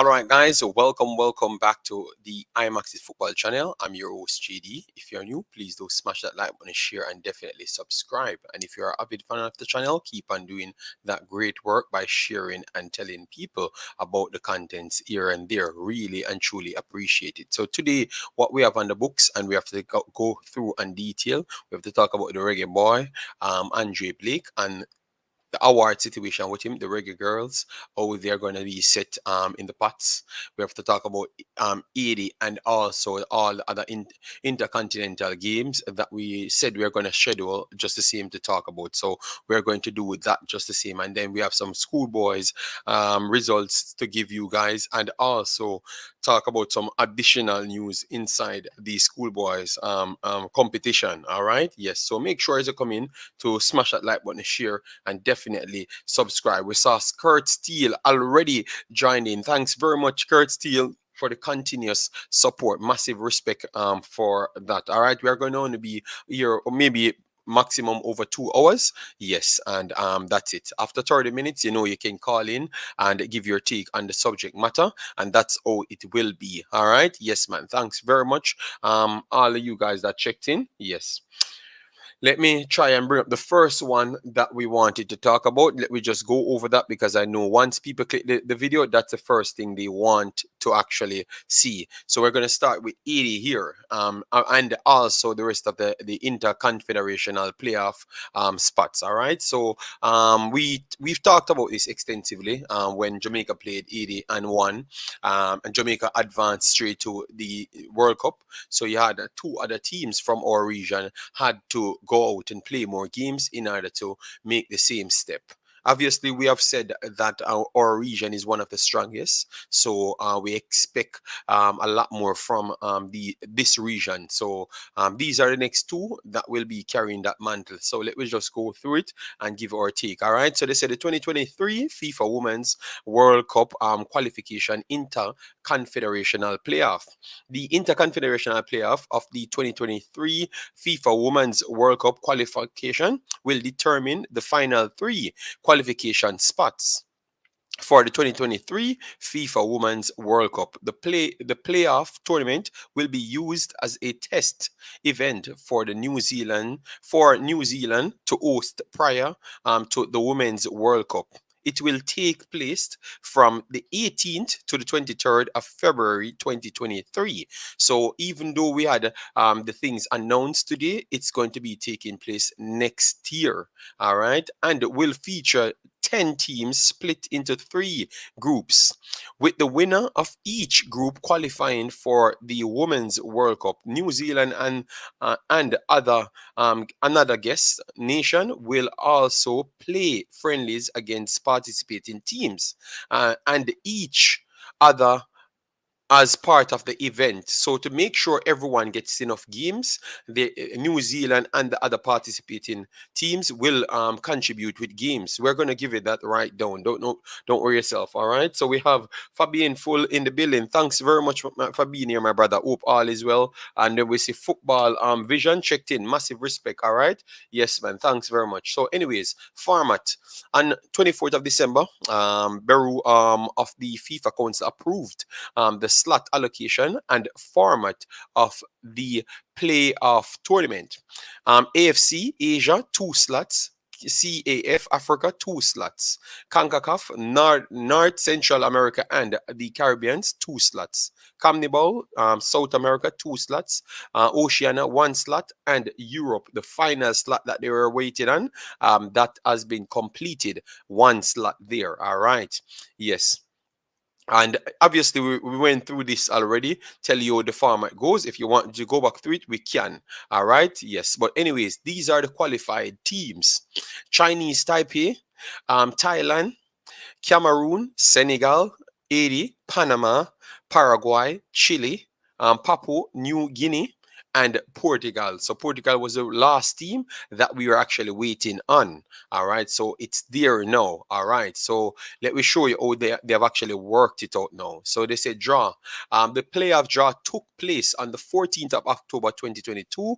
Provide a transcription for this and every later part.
right, guys, so welcome back to the Imaxit football channel. I'm your host, JD. If you're new, please do smash that like button, share, and definitely subscribe. And if you're a avid fan of the channel, keep on doing that great work by sharing and telling people about the contents here and there. Really and truly appreciate it. So today, what we have on the books, and we have to go through and detail. We have to talk about the reggae boy, Andre Blake, and the award situation with him, the Reggae Girlz, how they're going to be set in the pots. We have to talk about Haiti and also all the other intercontinental games that we said we are going to schedule just the same to talk about. So we're going to do that just the same. And then we have some schoolboys results to give you guys, and also talk about some additional news inside the schoolboys competition. All right. Yes. So make sure as you come in to smash that like button, share, and definitely subscribe. We saw Kurt Steele already joined in. Thanks very much, Kurt Steele, for the continuous support. Massive respect for that. All right, we are going to only be here, or maybe maximum over 2 hours. Yes, and that's it. After 30 minutes, you can call in and give your take on the subject matter, and that's how it will be. All right. Yes, man. Thanks very much. All of you guys that checked in. Yes. Let me try and bring up the first one that we wanted to talk about. Let me just go over that, because I know once people click the video, that's the first thing they want to actually see. So we're going to start with 80 here, and also the rest of the interconfederational playoff spots. All right. So we've talked about this extensively when Jamaica played 80 and won, and Jamaica advanced straight to the World Cup. So you had two other teams from our region had to go out and play more games in order to make the same step. Obviously, we have said that our region is one of the strongest, so we expect a lot more from this region. So these are the next two that will be carrying that mantle. So let me just go through it and give our take. All right. So they said the 2023 FIFA Women's World Cup qualification interconfederational playoff. The interconfederational playoff of the 2023 FIFA Women's World Cup qualification will determine the final three qualification spots for the 2023 FIFA Women's World Cup. The playoff tournament will be used as a test event for New Zealand to host prior to the Women's World Cup. It will take place from the 18th to the 23rd of February 2023. So even though we had the things announced today, it's going to be taking place next year. All right. And will feature 10 teams split into 3 groups, with the winner of each group qualifying for the Women's World Cup. New Zealand and another guest nation will also play friendlies against participating teams, and each other as part of the event. So to make sure everyone gets enough games, the New Zealand and the other participating teams will contribute with games. We're going to give it that right down. Don't worry yourself. All right. So we have Fabian Full in the building. Thanks very much for being here, my brother. Hope all is well. And then we see Football Vision checked in. Massive respect. All right. Yes, man. Thanks very much. So, anyways, format on 24th of December, Bureau of the FIFA Council approved the slot allocation and format of the playoff tournament. AFC Asia, 2 slots. CAF Africa, 2 slots. Concacaf North Central America and the Caribbeans, 2 slots. CONMEBOL South America, 2 slots. Oceania, 1 slot. And Europe, the final slot that they were waiting on, that has been completed. 1 slot there. All right. Yes. And obviously, we went through this already. Tell you how the format goes. If you want to go back through it, we can. All right. Yes. But anyways, these are the qualified teams: Chinese Taipei, Thailand, Cameroon, Senegal, Haiti, Panama, Paraguay, Chile, Papua New Guinea, and Portugal. So Portugal was the last team that we were actually waiting on. All right. So it's there now. All right. So let me show you how they have actually worked it out now. So they said draw. The playoff draw took place on the 14th of October 2022,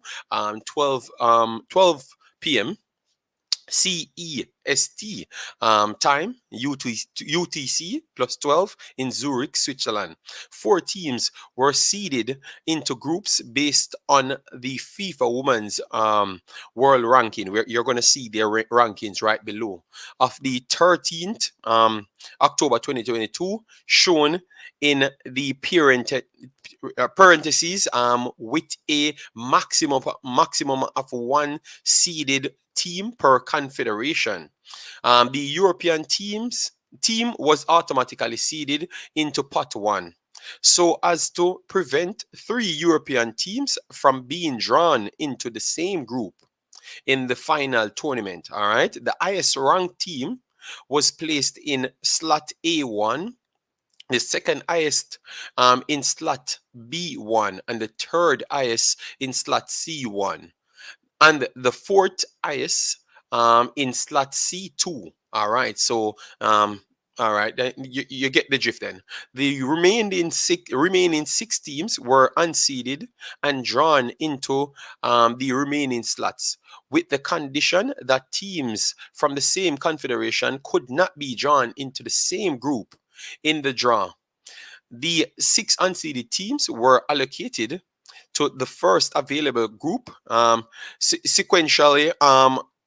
12 p.m. CEST time, UTC plus 12 in Zurich, Switzerland. 4 teams were seeded into groups based on the FIFA Women's World Ranking, where you're going to see their rankings right below. Of the 13th October 2022, shown in the parentheses with a maximum of one seeded team per confederation. The European team was automatically seeded into pot one, so as to prevent 3 European teams from being drawn into the same group in the final tournament. All right, the highest ranked team was placed in slot A1, the second highest in slot B1, and the third highest in slot C1, and the fourth highest in slot C2. All right, so all right, you get the drift then. The remaining six teams were unseeded and drawn into the remaining slots, with the condition that teams from the same confederation could not be drawn into the same group in the draw. The 6 unseeded teams were allocated to the first available group sequentially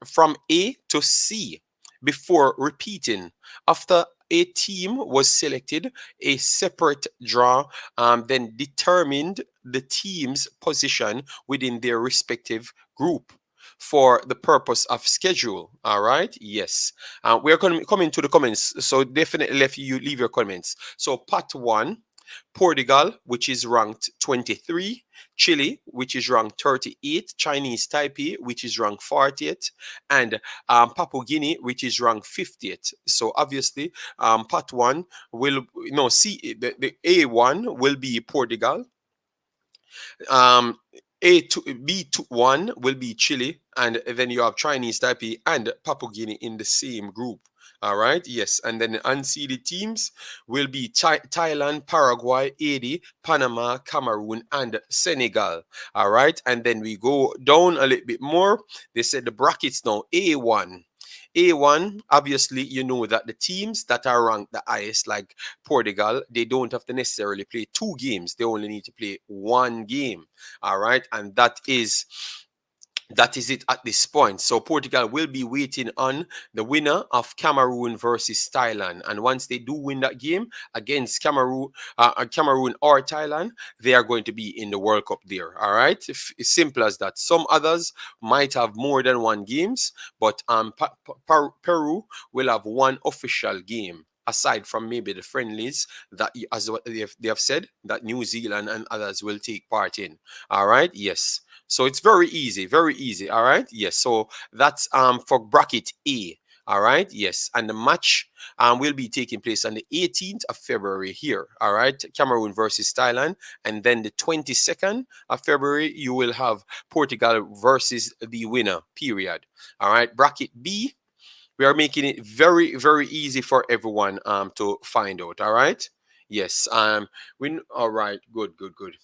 from A to C before repeating. After a team was selected, a separate draw then determined the team's position within their respective group for the purpose of schedule. All right, yes. We're going to come into the comments, so definitely leave your comments. So part 1, Portugal, which is ranked 23, Chile, which is ranked 38, Chinese Taipei, which is ranked 40th, and Papua Guinea, which is ranked 50th. So obviously, part 1 will, the A1 will be Portugal. B1 will be Chile, and then you have Chinese Taipei and Papua Guinea in the same group. All right, yes, and then the unseeded teams will be Thailand, Paraguay, Haiti, Panama, Cameroon, and Senegal. All right, and then we go down a little bit more. They said the brackets now. A1, obviously, you know that the teams that are ranked the highest, like Portugal, they don't have to necessarily play 2 games. They only need to play 1 game. All right, and that is it at this point. So Portugal will be waiting on the winner of Cameroon versus Thailand, and once they do win that game against Cameroon or Thailand, they are going to be in the World Cup there. All right, it's simple as that. Some others might have more than 1 games, but Peru will have 1 official game, aside from maybe the friendlies that, as what they have said, that New Zealand and others will take part in. All right, yes. So it's very easy, very easy. All right, yes. So that's for bracket A. All right, yes. And the match will be taking place on the 18th of February here. All right, Cameroon versus Thailand, and then the 22nd of February you will have Portugal versus the winner. Period. All right, bracket B. We are making it very, very easy for everyone to find out. All right, yes. All right, good, good, good.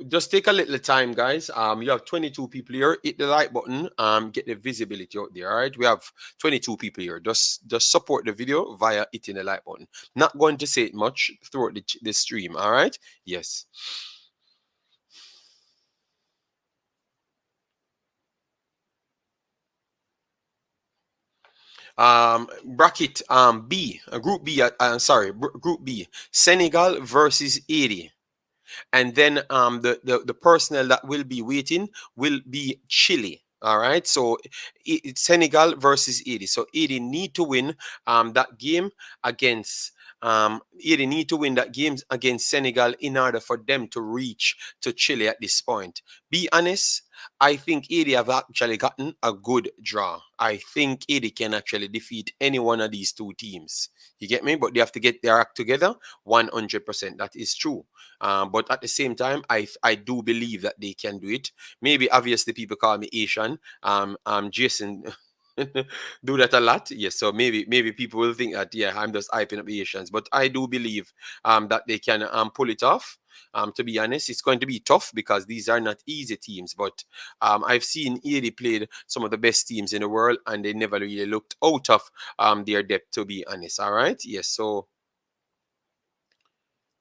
Just take a little time, guys. You have 22 people here. Hit the like button. Get the visibility out there. All right, we have 22 people here. Just support the video via hitting the like button. Not going to say it much throughout the stream. All right, yes. Bracket B, group B. Sorry, group B. Senegal versus Haiti. And then the personnel that will be waiting will be Chile. All right, so it's Senegal versus Haiti. So Haiti need to win that game against Haiti need to win that game against Senegal in order for them to reach to Chile at this point. Be honest, I think Haiti have actually gotten a good draw. I think Haiti can actually defeat any one of these 2 teams. You get me? But they have to get their act together 100%. That is true. But at the same time, I do believe that they can do it. Maybe obviously people call me Asian. Jason do that a lot. Yes, so maybe people will think that yeah, I'm just hyping up the Asians, but I do believe that they can pull it off. To be honest, it's going to be tough because these are not easy teams. But I've seen Haiti played some of the best teams in the world, and they never really looked out of their depth. To be honest, all right. Yes, so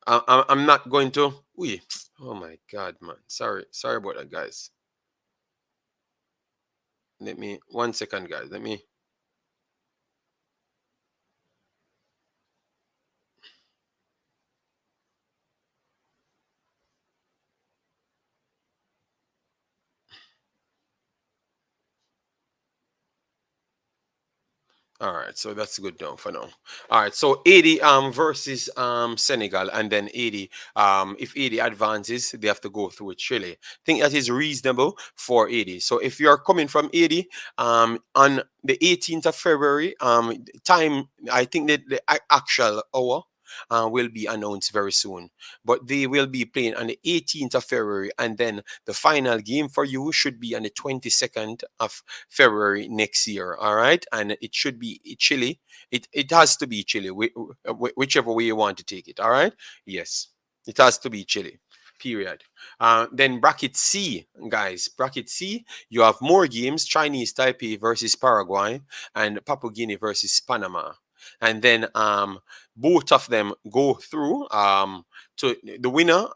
I'm not going to. Wait, oh my God, man. Sorry about that, guys. Let me 1 second, guys. Let me. All right, so that's good now for now. All right, so 80 versus Senegal, and then 80 if 80 advances, they have to go through Chile. I think that is reasonable for 80. So if you are coming from 80 on the 18th of February, time I think that the actual hour will be announced very soon. But they will be playing on the 18th of February, and then the final game for you should be on the 22nd of February next year. All right, and it should be Chile. It has to be Chile, whichever way you want to take it. All right, yes, it has to be Chile. Period. Then bracket C, guys. Bracket C, you have more games: Chinese Taipei versus Paraguay and Papua Guinea versus Panama. And then both of them go through. To the winner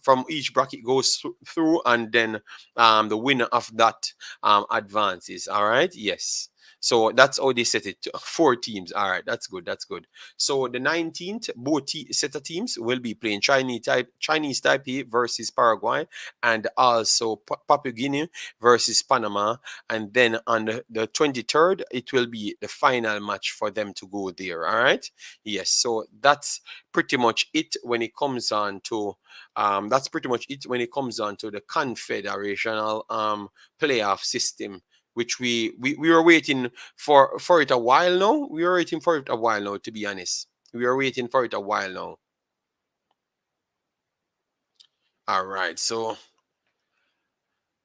from each bracket goes through, and then the winner of that advances. All right. Yes. So that's how they set it. 4 teams. All right. That's good. That's good. So the 19th, both set of teams will be playing Chinese Taipei versus Paraguay, and also Papua Guinea versus Panama. And then on the 23rd, it will be the final match for them to go there. All right. Yes. So that's pretty much it when it comes on to the confederational playoff system, which we were waiting for it a while now. We were waiting for it a while now, to be honest. We were waiting for it a while now. All right, so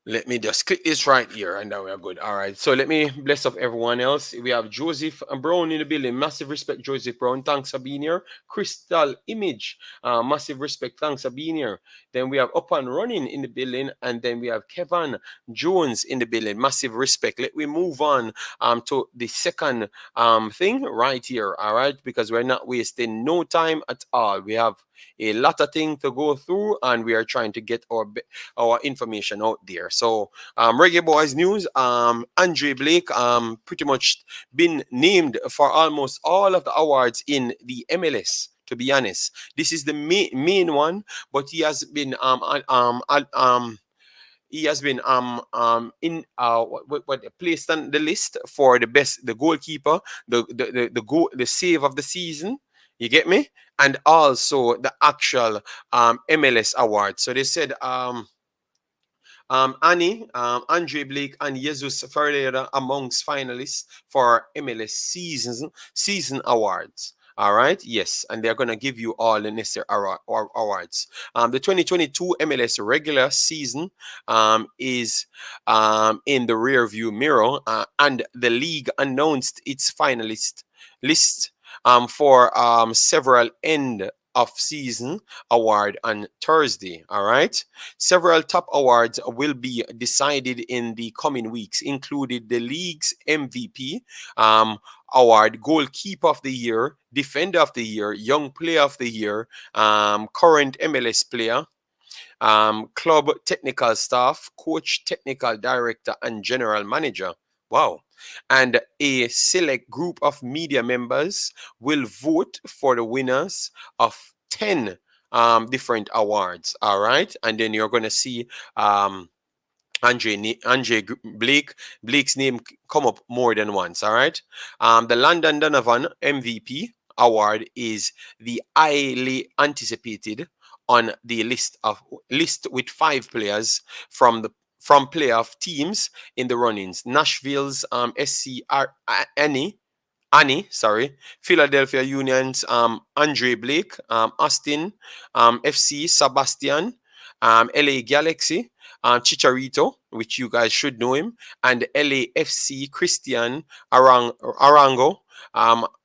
let me just click this right here, and now we are good. All right, so let me bless up everyone else. We have Joseph Brown in the building. Massive respect, Joseph Brown. Thanks for being here. Crystal Image, massive respect. Thanks for being here. Then we have Up and Running in the building, and then we have Kevin Jones in the building. Massive respect. Let me move on to the second thing right here. All right, because we're not wasting no time at all. We have a lot of things to go through, and we are trying to get our information out there. So Reggae Boyz news, Andre Blake pretty much been named for almost all of the awards in the MLS. To be honest, this is the main one, but he has been in what placed on the list for the goalkeeper, the save of the season. You get me? And also the actual MLS award. So they said Andre Blake, and Jesus Ferreira amongst finalists for MLS season awards. All right, yes, and they're gonna give you all the necessary awards. The 2022 MLS regular season is in the rear view mirror, and the league announced its finalist list for several end of season award on Thursday. All right. Several top awards will be decided in the coming weeks, including the league's MVP award, goalkeeper of the year, defender of the year, young player of the year, current MLS player, club technical staff, coach, technical director, and general manager. Wow. And a select group of media members will vote for the winners of 10 different awards. All right. And then you're going to see Blake's name come up more than once. All right. The London Donovan MVP award is the highly anticipated on the list with 5 players from playoff teams in the runnings. Nashville's Annie, Philadelphia Union's Andre Blake, Austin FC Sebastian, LA Galaxy, Chicharito, which you guys should know him, and LAFC Christian Arango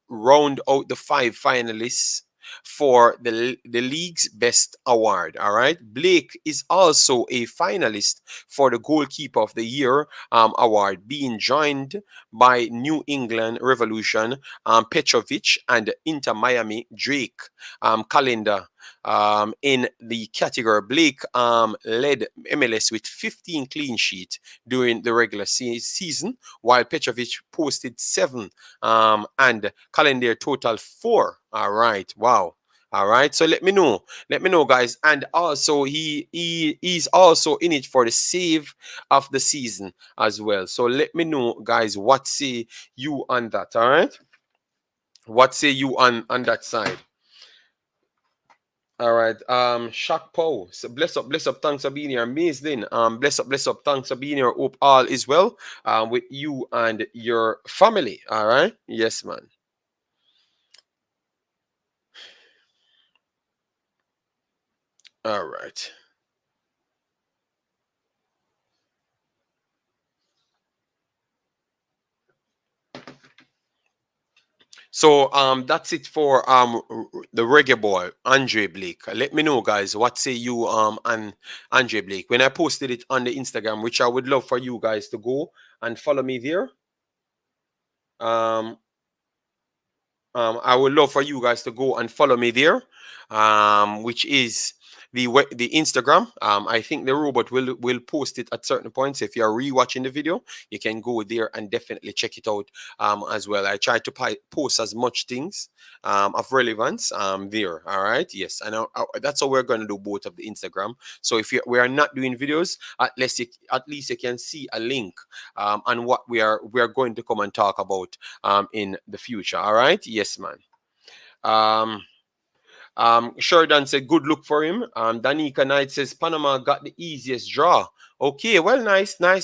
round out the 5 finalists for the league's best award. All right. Blake is also a finalist for the Goalkeeper of the Year award, being joined by New England Revolution Petrovic and Inter Miami Drake Calendar. In the category, Blake led MLS with 15 clean sheets during the regular season, while Petrovic posted 7 and Calendar total 4. All right, wow. All right, so let me know, guys. And also, he's also in it for the save of the season as well. So let me know, guys, what say you on that? All right, what say you on that side? All right. Shaq Poe. So bless up, thanks for being here. Amazing. Bless up, thanks for being here. Hope all is well with you and your family. All right. Yes, man. All right. So that's it for the reggae boy Andre Blake. Let me know, guys, what say you and Andre Blake when I posted it on the Instagram, which I would love for you guys to go and follow me there. Um, I would love for you guys to go and follow me there, which is the Instagram. I think the robot will post it at certain points. If you're rewatching the video, you can go there and definitely check it out as well. I try to post as much things of relevance there. All right, yes, and that's how we're going to do both of the Instagram. So if we are not doing videos, at least you can see a link on what we are going to come and talk about in the future. All right, yes, man. Um, Sheridan said, good look for him. Danica Knight says, Panama got the easiest draw. Okay, well, nice. Okay,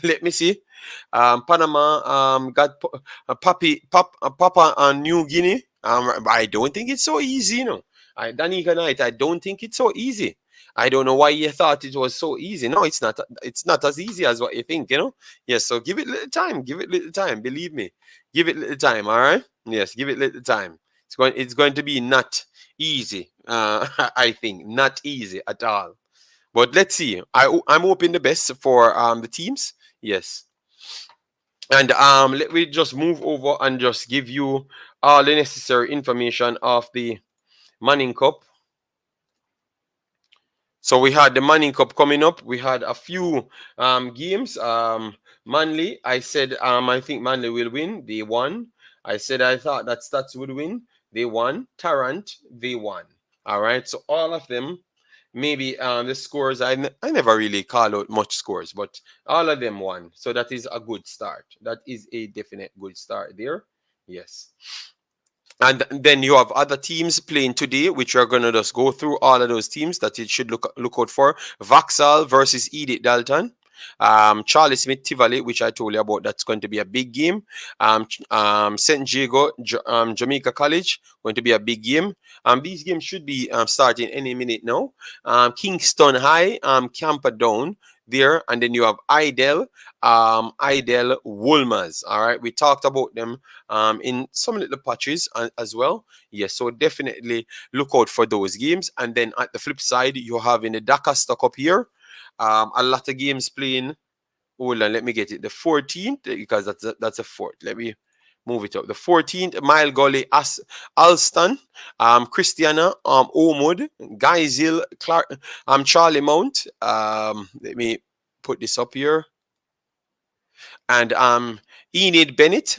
let me see. Panama got Papa and New Guinea. I don't think it's so easy, you know. Danica Knight, I don't think it's so easy. I don't know why you thought it was so easy. No, it's not. It's not as easy as what you think, you know. Yes, so give it little time. Give it little time. Believe me. Give it little time. All right. Yes, give it little time. It's going to be not easy. I think not easy at all. But let's see. I'm hoping the best for the teams. Yes. And let me just move over and just give you all the necessary information of the Manning Cup. So we had the Manning Cup coming up. We had a few games. Manly, I said I think Manly will win. They won. I said I thought that Staths would win. They won. Tarrant, they won. All right. So all of them, maybe the scores, I never really call out much scores, but all of them won. So that is a good start. That is a definite good start there. Yes. And then you have other teams playing today, which we're gonna just go through all of those teams that you should look out for. Vauxhall versus Edith Dalton. Charlie Smith Tivoli, which I told you about, that's going to be a big game. St. Diego, Jamaica College, going to be a big game. These games should be starting any minute now. Kingston High, Camperdown there, and then you have Idel Wolmers. All right, we talked about them in some little patches as well. Yes, so definitely look out for those games. And then at the flip side, you have in the Dacosta Cup here, a lot of games playing. Hold on, let me get it. The 14th, because that's a fourth. Let me move it up. The 14th, Mile Gully, Alston, Christiana, Omud, Guyzil, Clark, Charlie Mount. Let me put this up here. And Enid Bennett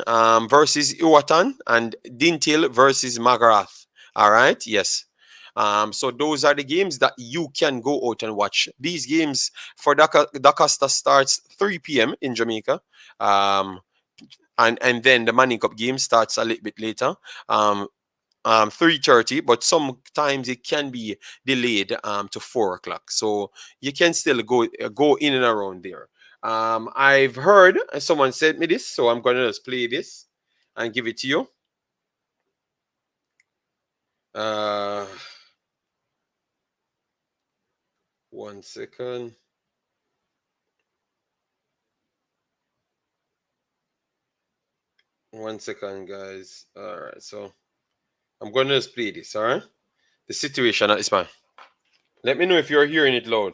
versus Iwatan, and Dintil versus Magarath. All right, yes. So those are the games that you can go out and watch. These games for Dacosta starts 3 p.m. in Jamaica. And then the Manning Cup game starts a little bit later. 3:30, but sometimes it can be delayed to 4 o'clock. So you can still go in and around there. I've heard someone sent me this, so I'm gonna just play this and give it to you. Uh, 1 second. One second, guys. All right, so I'm going to display this. All right, the situation at this man. Let me know if you're hearing it loud.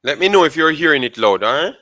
Let me know if you're hearing it loud. All right.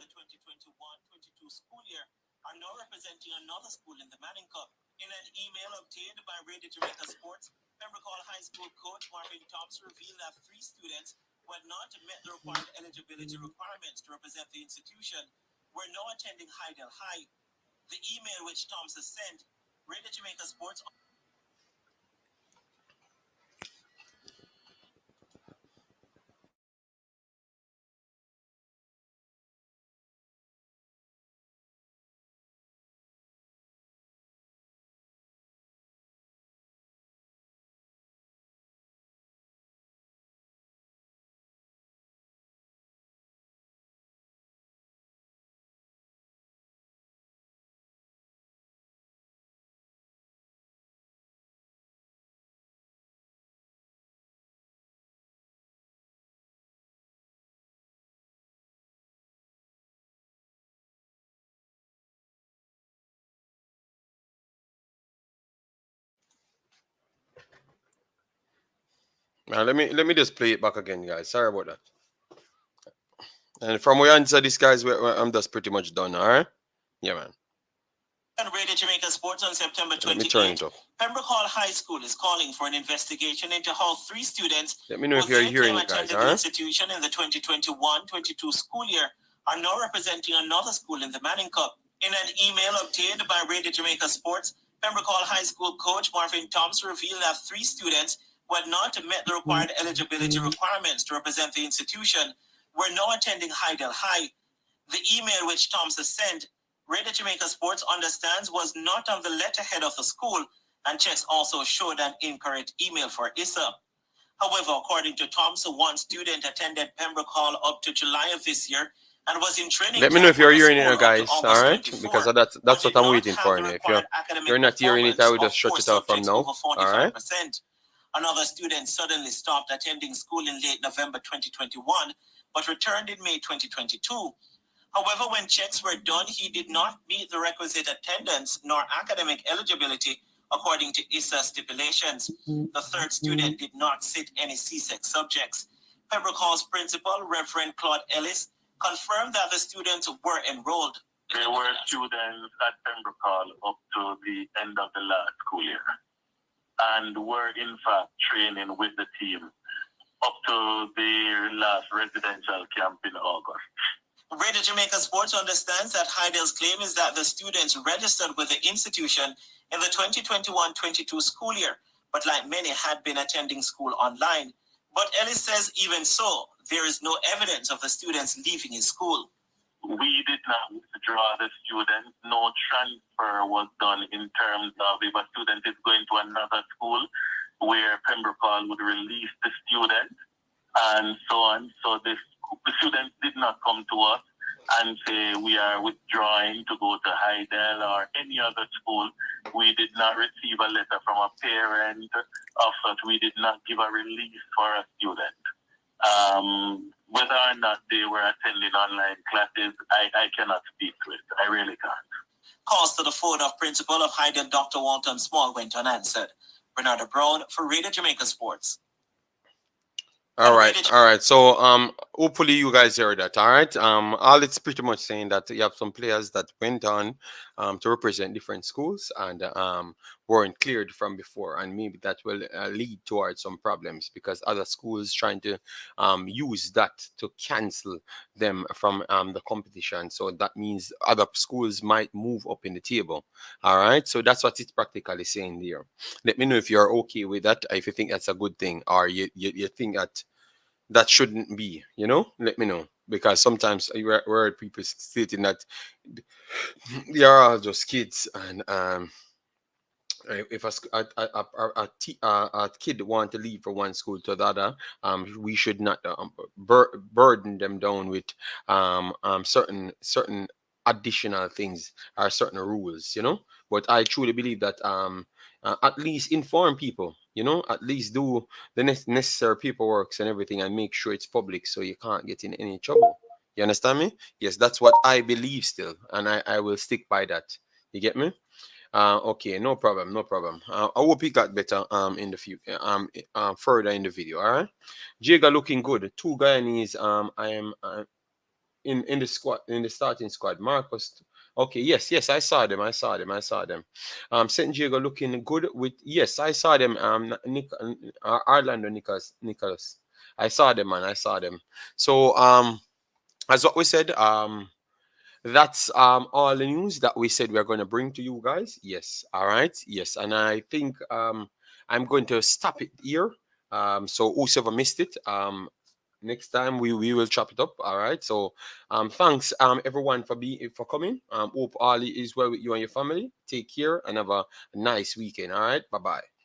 Now let me just play it back again, guys. Sorry about that. And from where I answer this, guys, I'm just pretty much done. All right. Yeah, man. And Radio Jamaica Sports on September 28th. Pembroke Hall High School is calling for an investigation into how 3 students let me know if you're hearing it, guys. All right. Institution in the 2021-22 school year are now representing another school in the Manning Cup. In an email obtained by Radio Jamaica Sports, Pembroke Hall High School coach Marvin Thompson revealed that 3 students who had not met the required eligibility requirements to represent the institution were now attending Hydel High. The email which Thompson sent, Radio Jamaica Sports understands, was not on the letterhead of the school, and checks also showed an incorrect email for Issa. However, according to Thompson, one student attended Pembroke Hall up to July of this year and was in training. Let me know if you're hearing it, guys. All right, because that's what I'm waiting for. If you're not hearing it, I will just shut it off from now. All right. Another student suddenly stopped attending school in late November 2021, but returned in May 2022. However, when checks were done, he did not meet the requisite attendance nor academic eligibility according to Issa stipulations. The third student did not sit any CSEC subjects. Pembroke Hall's principal, Reverend Claude Ellis, confirmed that the students were enrolled. There were students at Pembroke Hall up to the end of the last school year and were in fact training with the team up to their last residential camp in August. Radio Jamaica Sports understands that Heidel's claim is that the students registered with the institution in the 2021-22 school year, but like many had been attending school online. But Ellis says even so, there is no evidence of the students leaving his school. We did not withdraw the students. No transfer was done in terms of if a student is going to another school where Pembroke Hall would release the student and so on. So the students did not come to us and say we are withdrawing to go to Heidel or any other school. We did not receive a letter from a parent of such. We did not give a release for a student. Whether or not they were attending online classes, I cannot speak to it. I really can't. Calls to the phone of principal of Heidel, Dr. Walton Small, went unanswered. Bernardo Brown for Radio Jamaica Sports. All right. So hopefully you guys heard that. All right. All it's pretty much saying that you have some players that went on to represent different schools and weren't cleared from before, and maybe that will lead towards some problems because other schools trying to use that to cancel them from the competition. So that means other schools might move up in the table. All right. So that's what it's practically saying there. Let me know if you're okay with that, if you think that's a good thing, or you think that shouldn't be, let me know, because sometimes we heard people stating that they are all just kids, and if a kid want to leave from one school to the other, we should not burden them down with certain additional things or certain rules, but I truly believe that At least inform people, you know, at least do the necessary paperwork and everything, and make sure it's public so you can't get in any trouble. You understand me? Yes, that's what I believe still, and I will stick by that. You get me? Okay, no problem, no problem. I hope it got better in the future, further in the video. All right, Jaga looking good. Two Guyanese. I am in the squad, in the starting squad. Marcus. Okay, yes, yes, I saw them. I saw them. I saw them. Saint Diego looking good with, yes, I saw them. Orlando Nicholas. I saw them, man. I saw them. So as what we said, that's all the news that we said we're going to bring to you guys. Yes, all right, yes, and I think I'm going to stop it here. So whoever missed it, next time we will chop it up. All right. So thanks everyone for coming. Hope all is well with you and your family. Take care and have a nice weekend. All right. Bye bye.